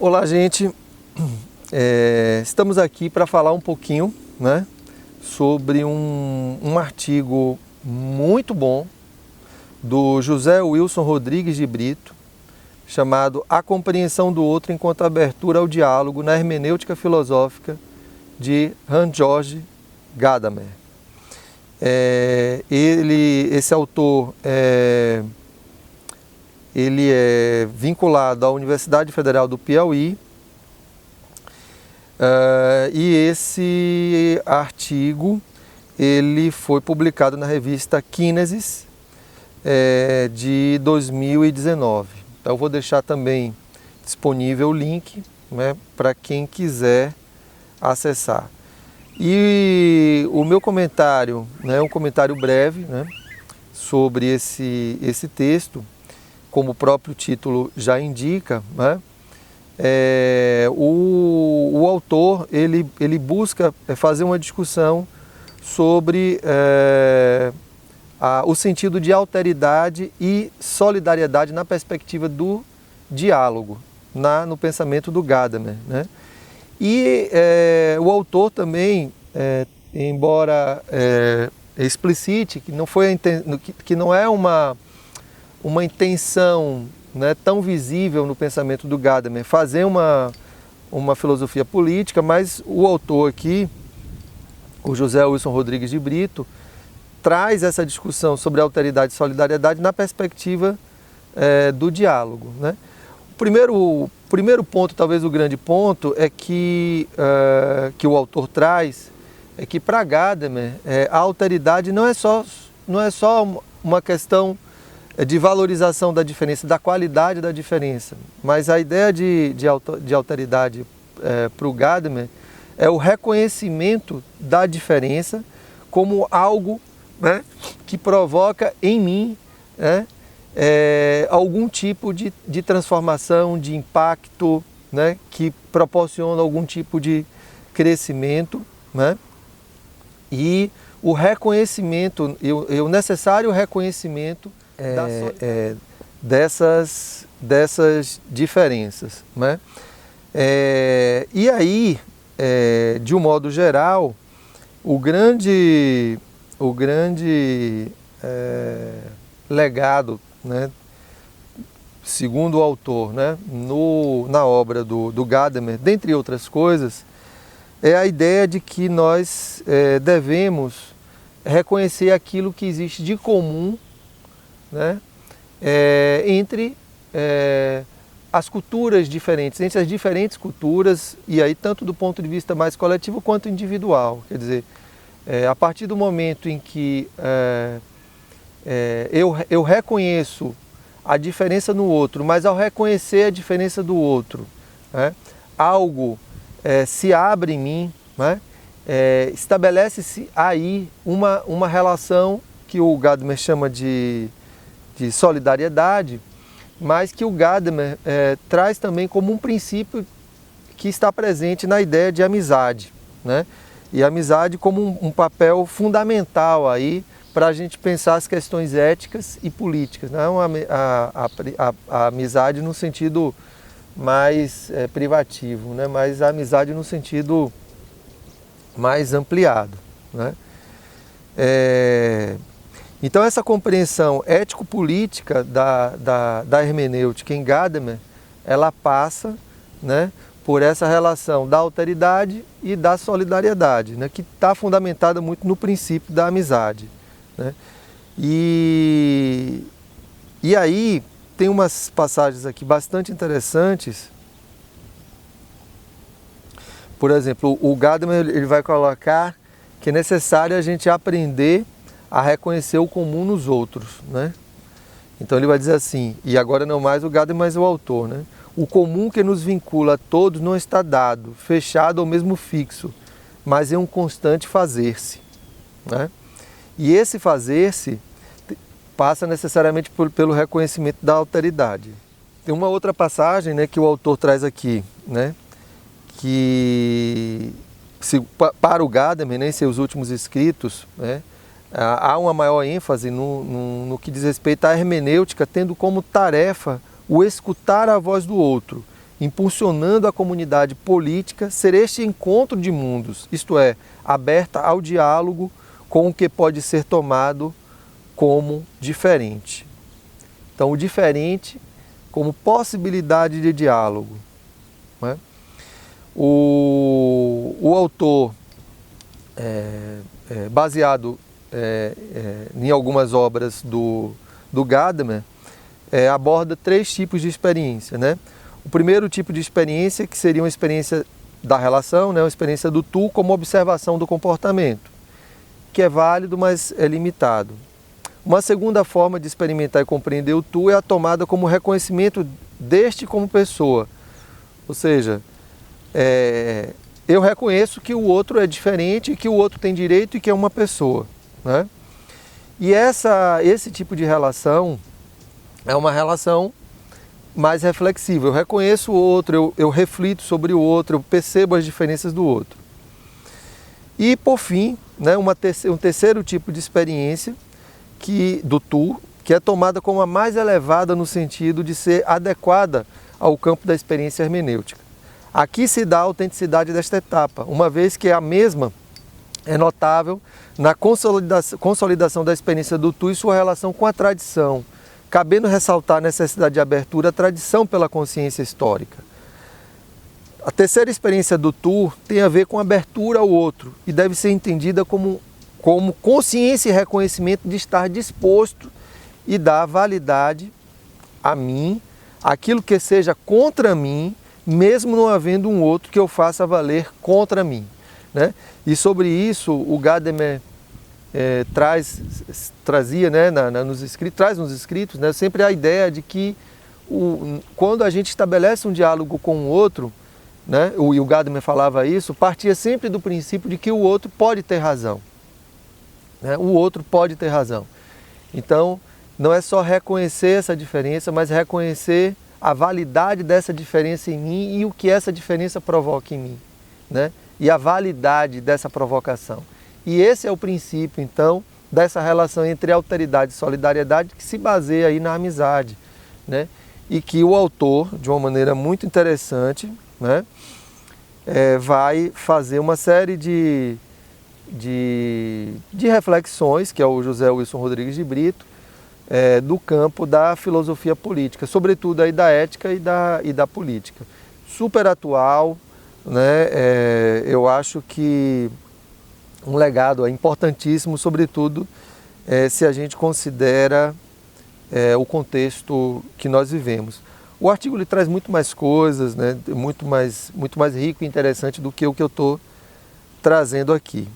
Olá, gente. Estamos aqui para falar um pouquinho, né, sobre um artigo muito bom do José Wilson Rodrigues de Brito, chamado A Compreensão do Outro enquanto Abertura ao Diálogo na Hermenêutica Filosófica, de Hans-Georg Gadamer. Esse autor ele é vinculado à Universidade Federal do Piauí, e esse artigo ele foi publicado na revista Kinesis de 2019. Então eu vou deixar também disponível o link, né, para quem quiser acessar. E o meu comentário, né, um comentário breve, né, sobre esse texto, como o próprio título já indica, né, o autor ele busca fazer uma discussão sobre o sentido de alteridade e solidariedade na perspectiva do diálogo, no pensamento do Gadamer, né? E o autor também, embora explicite que não é uma intenção, né, tão visível no pensamento do Gadamer fazer uma filosofia política, mas o autor aqui, o José Wilson Rodrigues de Brito, traz essa discussão sobre alteridade e solidariedade na perspectiva do diálogo, né? O primeiro ponto, talvez o grande ponto, é que o autor traz é que para Gadamer a alteridade não é só uma questão de valorização da diferença, da qualidade da diferença, mas a ideia de alteridade para o Gadamer é o reconhecimento da diferença como algo, né, que provoca em mim, né, algum tipo de transformação, de impacto, né, que proporciona algum tipo de crescimento, né, e o reconhecimento, o necessário reconhecimento dessas diferenças, né? E aí, de um modo geral, o grande legado, né, segundo o autor, né, na obra do Gadamer, dentre outras coisas, é a ideia de que nós devemos reconhecer aquilo que existe de comum, né, entre as culturas diferentes, entre as diferentes culturas, e aí tanto do ponto de vista mais coletivo quanto individual. Quer dizer, a partir do momento em que eu reconheço a diferença no outro, mas ao reconhecer a diferença do outro, né, algo se abre em mim, né, estabelece-se aí uma relação que o Gadamer chama de solidariedade, mas que o Gadamer traz também como um princípio que está presente na ideia de amizade, né? E a amizade como um papel fundamental aí para a gente pensar as questões éticas e políticas, não a amizade no sentido mais privativo, né? Mas a amizade no sentido mais ampliado, né? Então essa compreensão ético-política da hermenêutica em Gadamer, ela passa, né, por essa relação da alteridade e da solidariedade, né, que está fundamentada muito no princípio da amizade, né? E aí tem umas passagens aqui bastante interessantes. Por exemplo, o Gadamer ele vai colocar que é necessário a gente aprender a reconhecer o comum nos outros, né? Então ele vai dizer assim, e agora não mais o Gadamer, mas o autor, né? O comum que nos vincula a todos não está dado, fechado ou mesmo fixo, mas é um constante fazer-se, né? E esse fazer-se passa necessariamente pelo reconhecimento da alteridade. Tem uma outra passagem, né, que o autor traz aqui, né, que para o Gadamer, né, em seus últimos escritos, né, há uma maior ênfase no que diz respeito à hermenêutica, tendo como tarefa o escutar a voz do outro impulsionando a comunidade política ser este encontro de mundos, isto é, aberta ao diálogo com o que pode ser tomado como diferente. Então, o diferente como possibilidade de diálogo, né? O autor, baseado em algumas obras do Gadamer, aborda 3 tipos de experiência, né? O primeiro tipo de experiência, que seria uma experiência da relação, né? Uma experiência do tu como observação do comportamento, que é válido, mas é limitado. Uma segunda forma de experimentar e compreender o tu é a tomada como reconhecimento deste como pessoa. Ou seja, eu reconheço que o outro é diferente, que o outro tem direito e que é uma pessoa, né? E esse tipo de relação é uma relação mais reflexiva. Eu reconheço o outro, eu reflito sobre o outro, eu percebo as diferenças do outro. E, por fim, né, um terceiro tipo de experiência do tu, que é tomada como a mais elevada no sentido de ser adequada ao campo da experiência hermenêutica. Aqui se dá a autenticidade desta etapa, uma vez que a mesma é notável na consolidação da experiência do tu e sua relação com a tradição, cabendo ressaltar a necessidade de abertura à tradição pela consciência histórica. A terceira experiência do tu tem a ver com abertura ao outro e deve ser entendida como consciência e reconhecimento de estar disposto e dar validade a mim, aquilo que seja contra mim, mesmo não havendo um outro que eu faça valer contra mim, né? E sobre isso o Gadamer trazia, né, traz nos escritos, né, sempre a ideia de que quando a gente estabelece um diálogo com o outro, né, o Gadamer falava isso, partia sempre do princípio de que o outro pode ter razão, né? O outro pode ter razão. Então, não é só reconhecer essa diferença, mas reconhecer a validade dessa diferença em mim e o que essa diferença provoca em mim, né? E a validade dessa provocação. E esse é o princípio, então, dessa relação entre alteridade e solidariedade que se baseia aí na amizade, né? E que o autor, de uma maneira muito interessante, né, vai fazer uma série de reflexões, que é o José Wilson Rodrigues de Brito, do campo da filosofia política, sobretudo aí da ética e da política. Super atual, né? Eu acho que um legado importantíssimo, sobretudo se a gente considera o contexto que nós vivemos. O artigo ele traz muito mais coisas, né? muito mais rico e interessante do que o que eu estou trazendo aqui.